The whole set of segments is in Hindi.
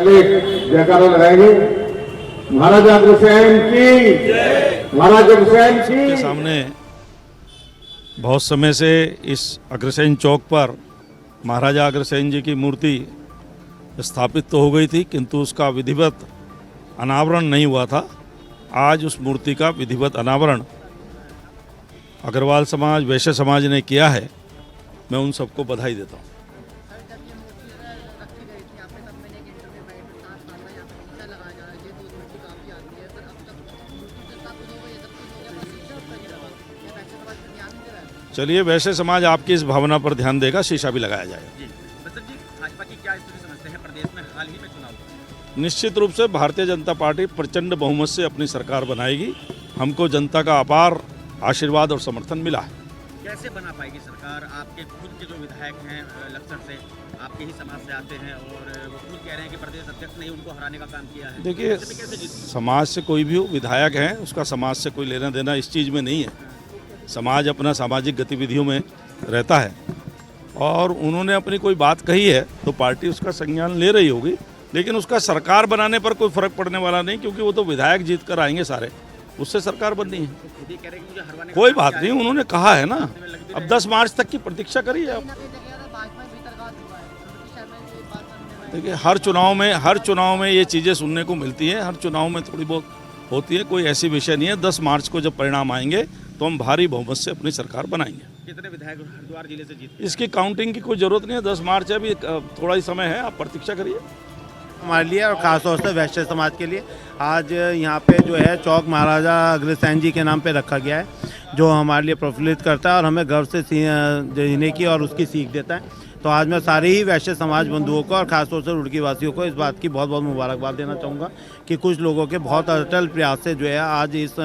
जयकारा लगाएंगे। महाराजा अग्रसेन की, महाराजा अग्रसेन की। के सामने बहुत समय से इस अग्रसेन चौक पर महाराजा अग्रसेन जी की मूर्ति स्थापित तो हो गई थी, किंतु उसका विधिवत अनावरण नहीं हुआ था। आज उस मूर्ति का विधिवत अनावरण अग्रवाल समाज, वैश्य समाज ने किया है। मैं उन सबको बधाई देता हूँ। चलिए, वैसे समाज आपकी इस भावना पर ध्यान देगा, शीशा भी लगाया जाएगा। भाजपा की क्या स्थिति समझते हैं प्रदेश में हाल ही में चुनाव? निश्चित रूप से भारतीय जनता पार्टी प्रचंड बहुमत से अपनी सरकार बनाएगी। हमको जनता का अपार आशीर्वाद और समर्थन मिला है। कैसे बना पाएगी सरकार? आपके खुद के जो विधायक हैं लक्सर से, आपके ही समाज से आते हैं और वो खुद कह रहे हैं कि प्रदेश अध्यक्ष ने उनको हराने का काम किया है। देखिए, समाज से कोई भी विधायक है, उसका समाज से कोई लेना देना इस चीज़ में नहीं है। समाज अपना सामाजिक गतिविधियों में रहता है और उन्होंने अपनी कोई बात कही है तो पार्टी उसका संज्ञान ले रही होगी, लेकिन उसका सरकार बनाने पर कोई फर्क पड़ने वाला नहीं, क्योंकि वो तो विधायक जीत कर आएंगे सारे, उससे सरकार बननी है। कोई बात नहीं, उन्होंने कहा है ना। अब 10 मार्च तक की प्रतीक्षा करिए आप। देखिए, हर चुनाव में ये चीज़ें सुनने को मिलती है, हर चुनाव में थोड़ी बहुत होती है, कोई ऐसी विषय नहीं है। 10 मार्च को जब परिणाम आएंगे तो हम भारी बहुमत से अपनी सरकार बनाएंगे। कितने विधायक हरिद्वार जिले से जीते? इसकी काउंटिंग की कोई ज़रूरत नहीं है। 10 मार्च है, अभी थोड़ा ही समय है, आप प्रतीक्षा करिए। हमारे लिए और ख़ासतौर से वैश्य समाज के लिए आज यहाँ पे जो है चौक महाराजा अग्रसेन जी के नाम पे रखा गया है, जो हमारे लिए प्रफुल्लित करता है और हमें गर्व से जीने की और उसकी सीख देता है। तो आज मैं सारे ही वैश्य समाज बंधुओं को और ख़ासतौर से रुड़की वासियों को इस बात की बहुत बहुत मुबारकबाद देना चाहूँगा कि कुछ लोगों के बहुत अटल प्रयास से जो है आज इस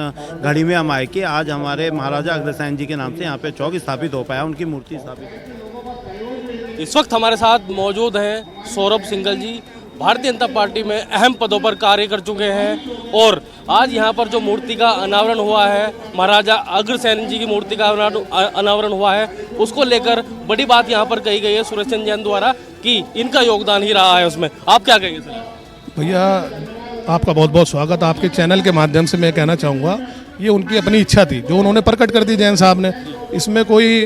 घड़ी में हम आए कि आज हमारे महाराजा अग्रसेन जी के नाम से यहाँ पे चौक स्थापित हो पाया, उनकी मूर्ति स्थापित। इस वक्त हमारे साथ मौजूद हैं सौरभ सिंघल जी। भारतीय जनता पार्टी में अहम पदों पर कार्य कर चुके हैं और आज यहाँ पर जो मूर्ति का अनावरण हुआ है, महाराजा अग्रसेन जी की मूर्ति का अनावरण हुआ है, उसको लेकर बड़ी बात यहाँ पर कही गई है सुरेश चंद्र जैन द्वारा कि इनका योगदान ही रहा है उसमें। आप क्या कहेंगे सर? भैया, आपका बहुत बहुत स्वागत। आपके चैनल के माध्यम से मैं कहना चाहूँगा, ये उनकी अपनी इच्छा थी जो उन्होंने प्रकट कर दी जैन साहब ने। इसमें कोई,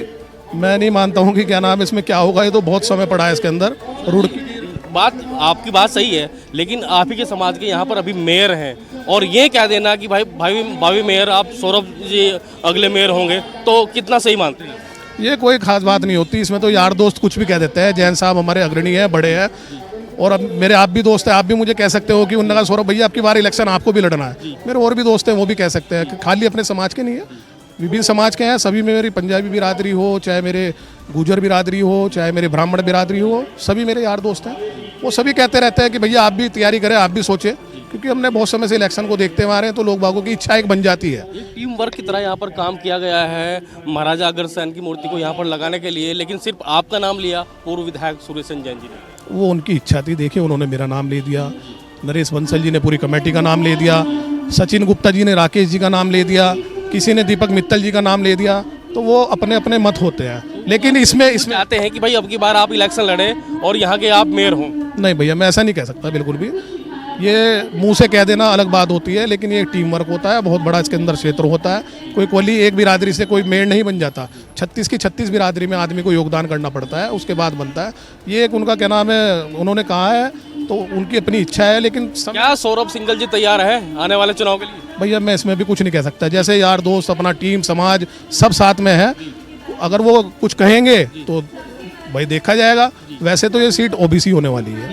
मैं नहीं मानता हूँ कि क्या नाम, इसमें क्या होगा, ये तो बहुत समय पड़ा है इसके अंदर। रुड़की बात, आपकी बात सही है, लेकिन आप ही के समाज के यहाँ पर अभी मेयर हैं और ये कह देना कि भावी मेयर आप सौरभ जी अगले मेयर होंगे, तो कितना सही मानते हैं? ये कोई खास बात नहीं होती, इसमें तो यार दोस्त कुछ भी कह देते हैं। जैन साहब हमारे अग्रणी हैं, बड़े हैं, और अब मेरे आप भी दोस्त हैं। आप भी मुझे कह सकते हो कि उन्होंने कहा सौरभ भैया आपकी बार इलेक्शन आपको भी लड़ना है। मेरे और भी दोस्त हैं, वो भी कह सकते हैं। खाली अपने समाज के नहीं है, विभिन्न समाज के हैं। सभी में मेरी पंजाबी बिरादरी हो, चाहे मेरे गुजर बिरादरी हो, चाहे मेरे ब्राह्मण बिरादरी हो, सभी मेरे यार दोस्त हैं। वो सभी कहते रहते हैं कि भैया आप भी तैयारी करें, आप भी सोचें, क्योंकि हमने बहुत समय से इलेक्शन को देखते हुए आ रहे हैं, तो लोग बागों की इच्छा एक बन जाती है। टीम वर्क की तरह यहाँ पर काम किया गया है महाराजा अग्रसेन की मूर्ति को यहाँ पर लगाने के लिए, लेकिन सिर्फ आपका नाम लिया पूर्व विधायक सुरेश चंद्र जैन जी ने। वो उनकी इच्छा थी। देखिए, उन्होंने मेरा नाम ले दिया, नरेश बंसल जी ने पूरी कमेटी का नाम ले दिया, सचिन गुप्ता जी ने राकेश जी का नाम ले दिया, किसी ने दीपक मित्तल जी का नाम ले दिया। तो वो अपने अपने मत होते हैं, लेकिन इसमें चाहते हैं कि भाई अब की बार आप इलेक्शन लड़े और यहाँ के आप मेयर हों। नहीं भैया, मैं ऐसा नहीं कह सकता बिल्कुल भी। ये मुंह से कह देना अलग बात होती है, लेकिन ये टीम वर्क होता है, बहुत बड़ा इसके अंदर क्षेत्र होता है। कोई एक बिरादरी से कोई मेयर नहीं बन जाता। 36 की 36 बिरादरी में आदमी को योगदान करना पड़ता है, उसके बाद बनता है। ये एक उनका क्या नाम है, उन्होंने कहा है, तो उनकी अपनी इच्छा है। लेकिन क्या सौरभ सिंघल जी तैयार है आने वाले चुनाव के लिए? भैया, मैं इसमें भी कुछ नहीं कह सकता। जैसे यार दोस्त, अपना टीम, समाज सब साथ में है, अगर वो कुछ कहेंगे तो भाई देखा जाएगा। वैसे तो ये सीट ओबीसी होने वाली है,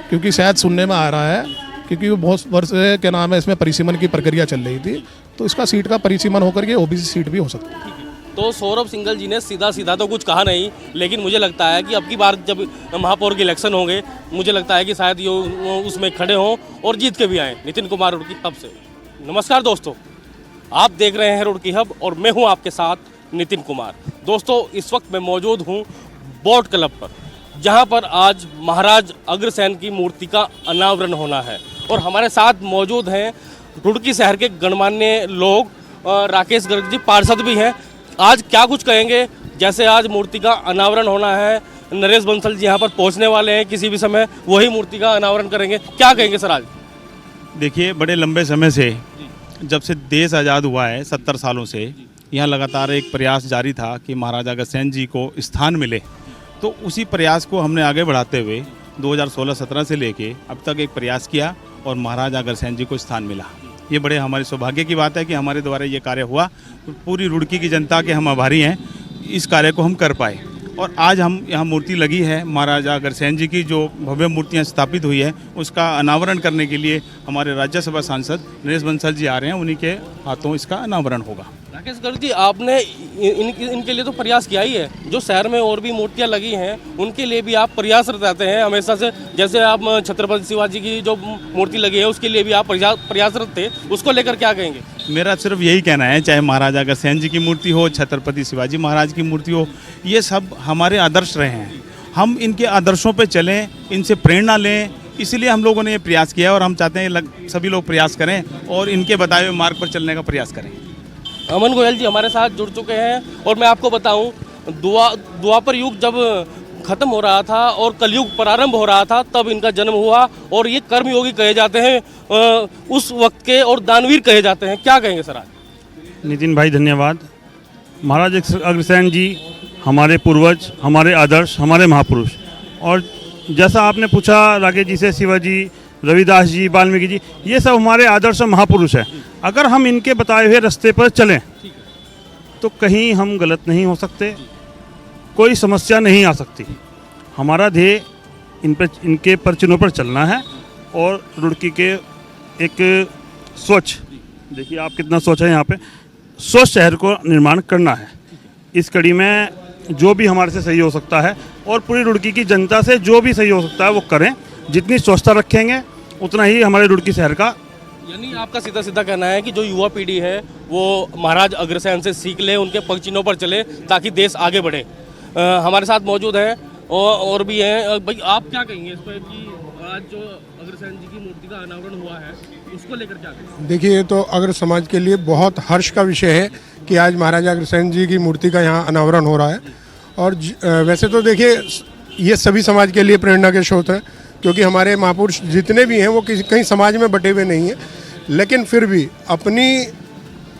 क्योंकि शायद सुनने में आ रहा है, क्योंकि वो बहुत वर्ष से क्या नाम है इसमें परिसीमन की प्रक्रिया चल रही थी, तो इसका सीट का परिसीमन होकर के ओबीसी सीट भी हो सकती है। तो सौरभ सिंघल जी ने सीधा तो कुछ कहा नहीं, लेकिन मुझे लगता है कि अब की बार जब महापौर के इलेक्शन होंगे, मुझे लगता है कि शायद ये उसमें खड़े हों और जीत के भी आएँ। नितिन कुमार, रुड़की हब से। नमस्कार दोस्तों, आप देख रहे हैं रुड़की हब और मैं हूं आपके साथ नितिन कुमार। दोस्तों, इस वक्त मैं मौजूद हूं बोट क्लब पर, जहां पर आज महाराज अग्रसेन की मूर्ति का अनावरण होना है और हमारे साथ मौजूद हैं रुड़की शहर के गणमान्य लोग, राकेश गर्ग जी पार्षद भी हैं। आज क्या कुछ कहेंगे, जैसे आज मूर्ति का अनावरण होना है, नरेश बंसल जी यहाँ पर पहुँचने वाले हैं किसी भी समय, वही मूर्ति का अनावरण करेंगे। क्या कहेंगे सर आज? देखिए, बड़े लंबे समय से, जब से देश आज़ाद हुआ है 70 सालों से, यहाँ लगातार एक प्रयास जारी था कि महाराजा अग्रसेन जी को स्थान मिले। तो उसी प्रयास को हमने आगे बढ़ाते हुए 2016-17 से लेके अब तक एक प्रयास किया और महाराजा अग्रसेन जी को स्थान मिला। ये बड़े हमारे सौभाग्य की बात है कि हमारे द्वारा ये कार्य हुआ। पूरी रुड़की की जनता के हम आभारी हैं, इस कार्य को हम कर पाए। और आज हम यहाँ मूर्ति लगी है महाराजा अग्रसेन जी की, जो भव्य मूर्तियाँ स्थापित हुई है, उसका अनावरण करने के लिए हमारे राज्यसभा सांसद नरेश बंसल जी आ रहे हैं, उन्हीं के हाथों इसका अनावरण होगा। राकेश गर्ग जी, आपने इनके लिए तो प्रयास किया ही है, जो शहर में और भी मूर्तियां लगी हैं उनके लिए भी आप प्रयासरत रहते हैं हमेशा से। जैसे आप छत्रपति शिवाजी की जो मूर्ति लगी है उसके लिए भी आप प्रयासरत थे, उसको लेकर क्या कहेंगे? मेरा सिर्फ यही कहना है, चाहे महाराजा अग्रसेन जी की मूर्ति हो, छत्रपति शिवाजी महाराज की मूर्ति हो, ये सब हमारे आदर्श रहे हैं। हम इनके आदर्शों पे चलें, इनसे प्रेरणा लें, इसलिए हम लोगों ने ये प्रयास किया है और हम चाहते हैं सभी लोग प्रयास करें और इनके बताए हुए मार्ग पर चलने का प्रयास करें। अमन गोयल जी हमारे साथ जुड़ चुके हैं और मैं आपको बताऊं, द्वापर युग जब खत्म हो रहा था और कलयुग प्रारंभ हो रहा था, तब इनका जन्म हुआ और ये कर्मयोगी कहे जाते हैं उस वक्त के, और दानवीर कहे जाते हैं। क्या कहेंगे सर आज? नितिन भाई धन्यवाद। महाराज अग्रसेन जी हमारे पूर्वज, हमारे आदर्श, हमारे महापुरुष। और जैसा आपने पूछा राकेश जी से, शिवाजी, रविदास जी, वाल्मीकि जी, ये सब हमारे आदर्श महापुरुष हैं। अगर हम इनके बताए हुए रास्ते पर चलें तो कहीं हम गलत नहीं हो सकते, कोई समस्या नहीं आ सकती। हमारा ध्येय इनके परचिनों पर चलना है और रुड़की के एक स्वच्छ, देखिए आप कितना स्वच्छ है यहाँ पे, स्वच्छ शहर को निर्माण करना है। इस कड़ी में जो भी हमारे से सही हो सकता है और पूरी रुड़की की जनता से जो भी सही हो सकता है वो करें। जितनी स्वच्छता रखेंगे उतना ही हमारे रुड़की शहर का। यानी आपका सीधा सीधा कहना है कि जो युवा पीढ़ी है वो महाराज अग्रसेन से सीख ले, उनके पगचिन्हों पर चले, ताकि देश आगे बढ़े। हमारे साथ मौजूद हैं और भी हैं। भाई आप क्या कहेंगे इस पर कि आज जो अग्रसेन जी की मूर्ति का अनावरण हुआ है उसको लेकर क्या कहेंगे? देखिए, ये तो अग्र समाज के लिए बहुत हर्ष का विषय है कि आज महाराजा अग्रसेन जी की मूर्ति का यहाँ अनावरण हो रहा है। और वैसे तो देखिए, ये सभी समाज के लिए प्रेरणा के स्रोत है, क्योंकि हमारे महापुरुष जितने भी हैं वो कहीं समाज में बटे हुए नहीं हैं, लेकिन फिर भी अपनी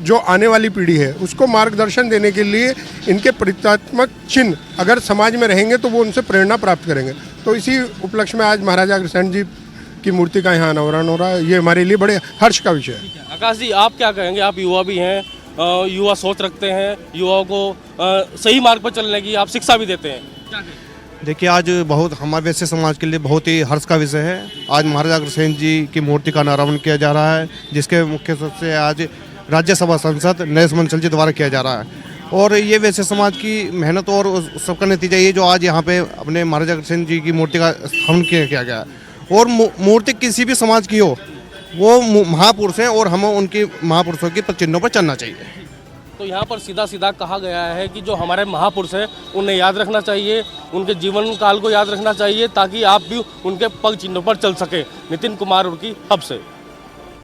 जो आने वाली पीढ़ी है उसको मार्गदर्शन देने के लिए इनके प्रतीकात्मक चिन्ह अगर समाज में रहेंगे तो वो उनसे प्रेरणा प्राप्त करेंगे। तो इसी उपलक्ष्य में आज महाराजा अग्रसेन जी की मूर्ति का यहाँ अनावरण हो रहा है। ये हमारे लिए बड़े हर्ष का विषय है। आकाश जी, आप क्या कहेंगे? आप युवा भी हैं, युवा सोच रखते हैं, युवाओं को सही मार्ग पर चलने की आप शिक्षा भी देते हैं, क्या कहेंगे? देखिए, आज बहुत हमारे वैसे समाज के लिए बहुत ही हर्ष का विषय है। आज महाराजा अग्रसेन जी की मूर्ति का अनावरण किया जा रहा है, जिसके मुख्य रूप से आज राज्यसभा सांसद नरेश बंसल जी द्वारा किया जा रहा है। और ये वैसे समाज की मेहनत और सबका नतीजा ये जो आज यहाँ पे अपने महाराजा अग्रसेन जी की मूर्ति का स्थापन किया गया है। और मूर्ति किसी भी समाज की हो, वो महापुरुष हैं और हमें उनकी महापुरुषों के चिन्हों पर चलना चाहिए। तो यहाँ पर सीधा सीधा कहा गया है कि जो हमारे महापुरुष हैं उन्हें याद रखना चाहिए, उनके जीवन काल को याद रखना चाहिए, ताकि आप भी उनके पग चिन्हों पर चल सके। नितिन कुमार रुड़की, हब से।